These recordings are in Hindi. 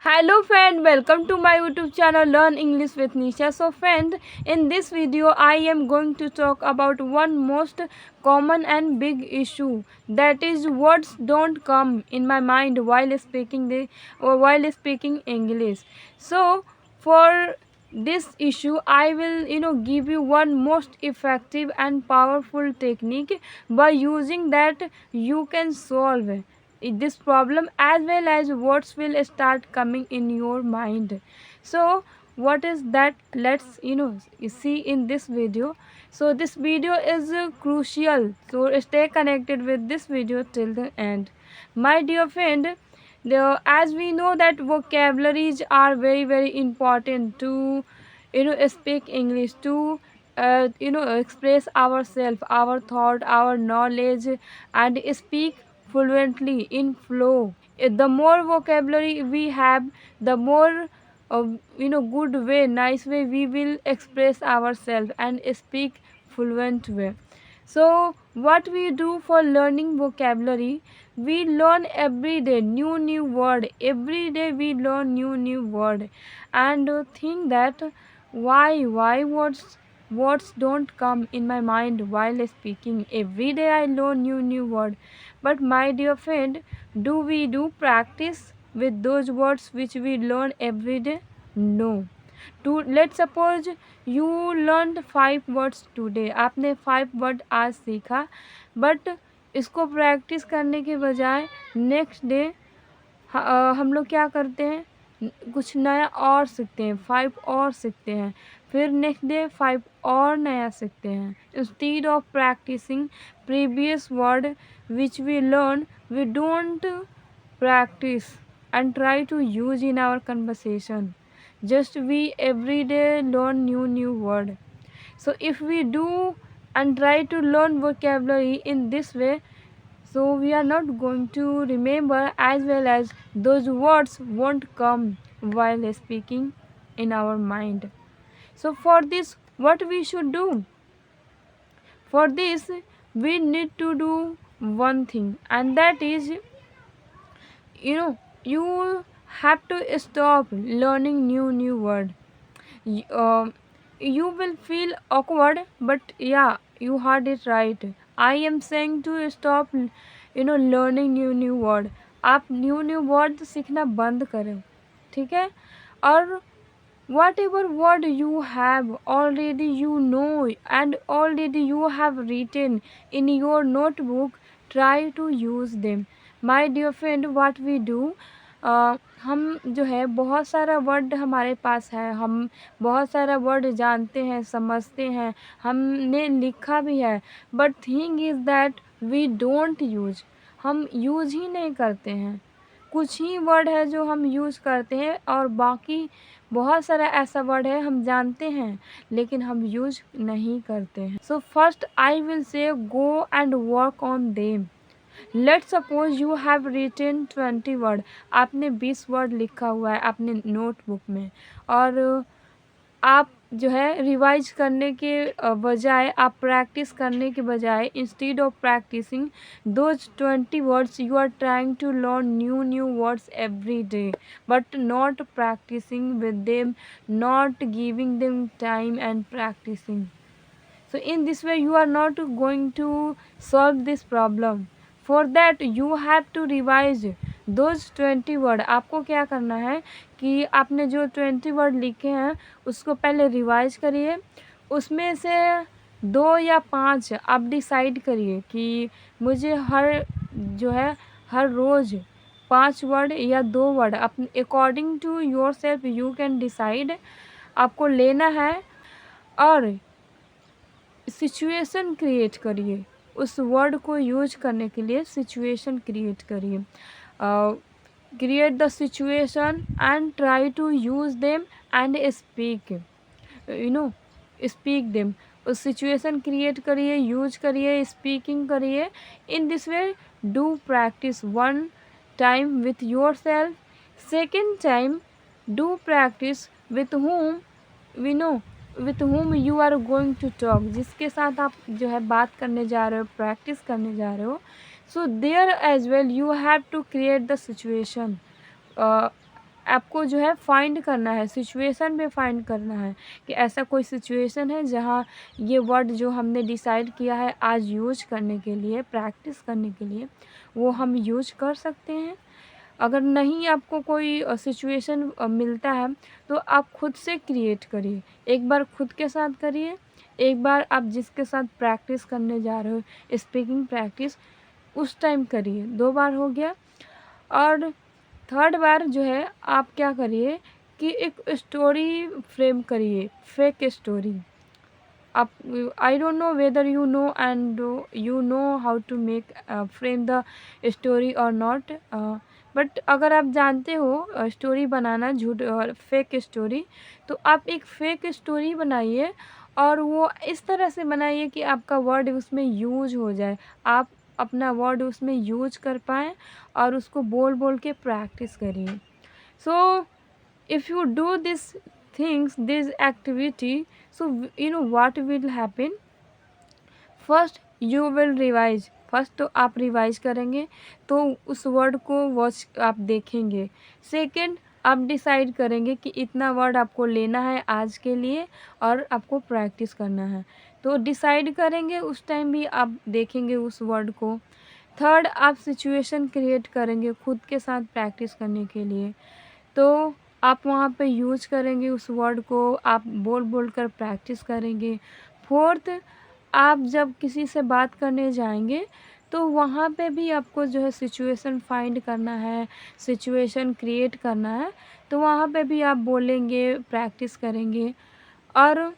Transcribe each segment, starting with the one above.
Hello friend, welcome to my YouTube channel Learn English with Nisha. So friend, in this video I am going to talk about one most common and big issue, that is words don't come in my mind while speaking English. So for this issue I will give you one most effective and powerful technique. By using that you can solve this problem, as well as words will start coming in your mind. So what is that? Let's see in this video. So this video is crucial, so stay connected with this video till the end. My dear friend, as we know that vocabularies are very important to speak English, to express ourselves, our thought, our knowledge, and speak fluently in flow. The more vocabulary we have, the more good way, nice way we will express ourselves and speak fluent way. So what we do for learning vocabulary, we learn every day new word. Every day we learn new word, and think that why words don't come in my mind while speaking. Every day I learn new word. But my dear friend, do we do practice with those words which we learn every day? No. To let's suppose you learned 5 words today, आपने 5 वर्ड आज सीखा, बट इसको प्रैक्टिस करने के बजाय नेक्स्ट डे हम लोग क्या करते हैं, कुछ नया और सीखते हैं, 5 और सीखते हैं, फिर नेक्स्ट डे 5 और नया सीखते हैं. Instead of practicing previous word which we learn, we don't practice and try to use in our conversation. Just we every day learn new word. So if we do and try to learn vocabulary in this way, so we are not going to remember, as well as those words won't come while speaking in our mind. So for this, what we should do? For this we need to do one thing, and that is, you have to stop learning new word. You will feel awkward, but yeah, you heard it right. I am saying to stop learning new word. आप न्यू वर्ड सीखना बंद करें, ठीक है? और whatever word you have already and already you have written in your notebook, try to use them. My dear friend, what we do, हम जो है बहुत सारा वर्ड हमारे पास है, हम बहुत सारा वर्ड जानते हैं, समझते हैं, हमने लिखा भी है, but thing is that we don't use, हम यूज ही नहीं करते हैं. कुछ ही वर्ड है जो हम यूज़ करते हैं, और बाकी बहुत सारा ऐसा वर्ड है हम जानते हैं लेकिन हम यूज नहीं करते हैं. So first I will say go and work on them. Let suppose you have written 20 word. आपने 20 वर्ड लिखा हुआ है अपने नोटबुक में, और आप जो है रिवाइज करने के बजाय, आप प्रैक्टिस करने के बजाय, instead of practicing those 20 words, you are trying to learn new words every day, but not practicing with them, not giving them time and practicing. So in this way you are not going to solve this problem. For that you have to revise those 20 word. आपको क्या करना है कि आपने जो 20 वर्ड लिखे हैं उसको पहले रिवाइज करिए. उसमें से 2 या 5 आप डिसाइड करिए कि मुझे हर रोज़ 5 वर्ड या 2 वर्ड, अपने according to yourself you can decide, आपको लेना है. और सिचुएशन क्रिएट करिए, उस वर्ड को यूज करने के लिए सिचुएशन क्रिएट करिए. Create the situation and try to use them and speak, speak them. उस सिचुएशन क्रिएट करिए, यूज करिए, स्पीकिंग करिए. In this way do practice 1 time with yourself. Second time do practice with whom with whom you are going to talk, जिसके साथ आप जो है बात करने जा रहे हो, प्रैक्टिस करने जा रहे हो. So there as well you have to create the situation. आपको जो है फाइंड करना है, सिचुएशन में फाइंड करना है कि ऐसा कोई सिचुएशन है जहाँ ये वर्ड जो हमने डिसाइड किया है आज यूज करने के लिए, प्रैक्टिस करने के लिए, वो हम यूज कर सकते हैं। अगर नहीं आपको कोई सिचुएशन मिलता है तो आप खुद से क्रिएट करिए। एक बार खुद के साथ करिए, एक बार आप जिसके साथ प्रैक्टिस करने जा रहे हो स्पीकिंग प्रैक्टिस उस टाइम करिए। 2 बार हो गया। और थर्ड बार जो है आप क्या करिए कि एक स्टोरी फ्रेम करिए, फेक स्टोरी। आप I don't know whether you know and you know how to make frame the story और नॉट, बट अगर आप जानते हो स्टोरी बनाना, झूठ और फेक स्टोरी, तो आप एक फेक स्टोरी बनाइए और वो इस तरह से बनाइए कि आपका वर्ड उसमें यूज हो जाए, आप अपना वर्ड उसमें यूज कर पाएँ और उसको बोल बोल के प्रैक्टिस करिए। सो if you do this activity, so you know what will happen. First you will revise, first तो आप रिवाइज करेंगे तो उस वर्ड को वॉच आप देखेंगे। सेकंड आप डिसाइड करेंगे कि इतना वर्ड आपको लेना है आज के लिए और आपको प्रैक्टिस करना है, तो डिसाइड करेंगे, उस टाइम भी आप देखेंगे उस वर्ड को। थर्ड आप सिचुएशन क्रिएट करेंगे खुद के साथ प्रैक्टिस करने के लिए, तो आप वहाँ पे यूज करेंगे उस वर्ड को, आप बोल बोल कर प्रैक्टिस करेंगे। फोर्थ आप जब किसी से बात करने जाएंगे तो वहाँ पे भी आपको जो है सिचुएशन फाइंड करना है, सिचुएशन क्रिएट करना है, तो वहाँ पे भी आप बोलेंगे, प्रैक्टिस करेंगे। और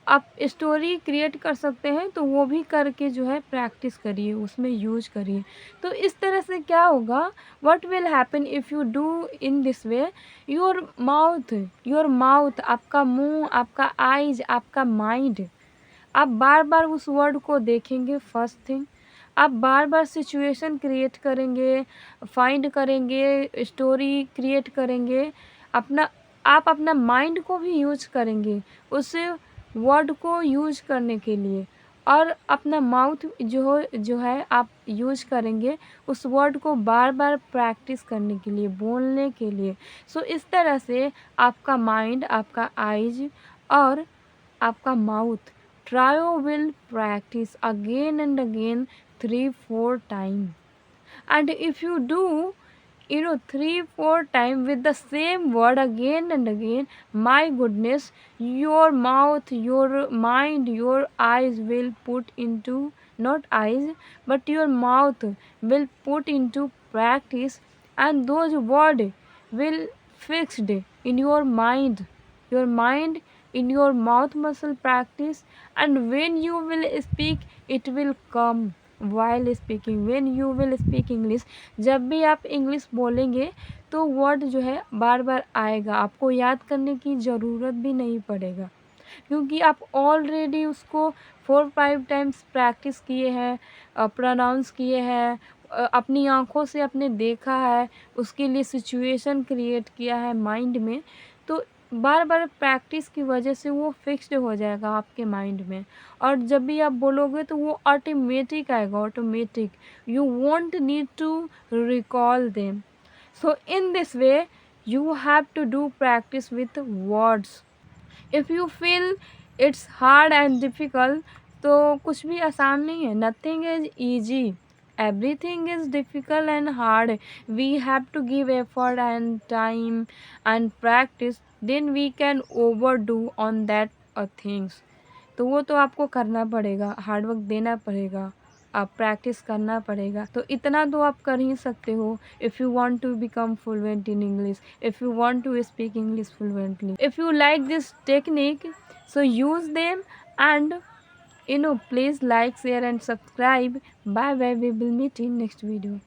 आप स्टोरी क्रिएट कर सकते हैं तो वो भी करके जो है प्रैक्टिस करिए, उसमें यूज करिए। तो इस तरह से क्या होगा, what will happen if you do in this way, your mouth, आपका मुंह, आपका आइज, आपका माइंड, आप बार बार उस वर्ड को देखेंगे। फर्स्ट थिंग आप बार बार सिचुएशन क्रिएट करेंगे, फाइंड करेंगे, स्टोरी क्रिएट करेंगे, अपना आप अपना माइंड को भी यूज करेंगे उस वर्ड को यूज करने के लिए, और अपना माउथ जो है आप यूज करेंगे उस वर्ड को बार बार प्रैक्टिस करने के लिए, बोलने के लिए। सो इस तरह से आपका माइंड, आपका आइज और आपका mouth trio will practice again and again 3-4 times. And if you do 3-4 times with the same word again and again, my goodness, your mouth, your mind, your eyes will put into, not eyes, but your mouth will put into practice, and those words will fixed in your mind, your mind in your mouth muscle practice, and when you will speak it will come while speaking, when you will speak English, जब भी आप इंग्लिश बोलेंगे तो वर्ड जो है बार बार आएगा, आपको याद करने की ज़रूरत भी नहीं पड़ेगा, क्योंकि आप ऑलरेडी उसको 4-5 टाइम्स प्रैक्टिस किए हैं, प्रोनाउंस किए हैं, अपनी आँखों से आपने देखा है, उसके लिए सिचुएशन क्रिएट किया है माइंड में, तो बार बार प्रैक्टिस की वजह से वो फिक्स्ड हो जाएगा आपके माइंड में, और जब भी आप बोलोगे तो वो ऑटोमेटिक आएगा, automatic, you won't need to recall them. So in this way you have to do practice with words. If you feel it's hard and difficult, तो कुछ भी आसान नहीं है, nothing is easy, everything is difficult and hard. We have to give effort and time and practice, then we can overdo on that things. तो वो तो आपको करना पड़ेगा, हार्ड वर्क देना पड़ेगा, आप प्रैक्टिस करना पड़ेगा, तो इतना तो आप कर ही सकते हो। If you want to become fluent in English, if you want to speak English fluently, if you like this technique, so use them, and please like, share and subscribe. Bye bye, we will meet in next video.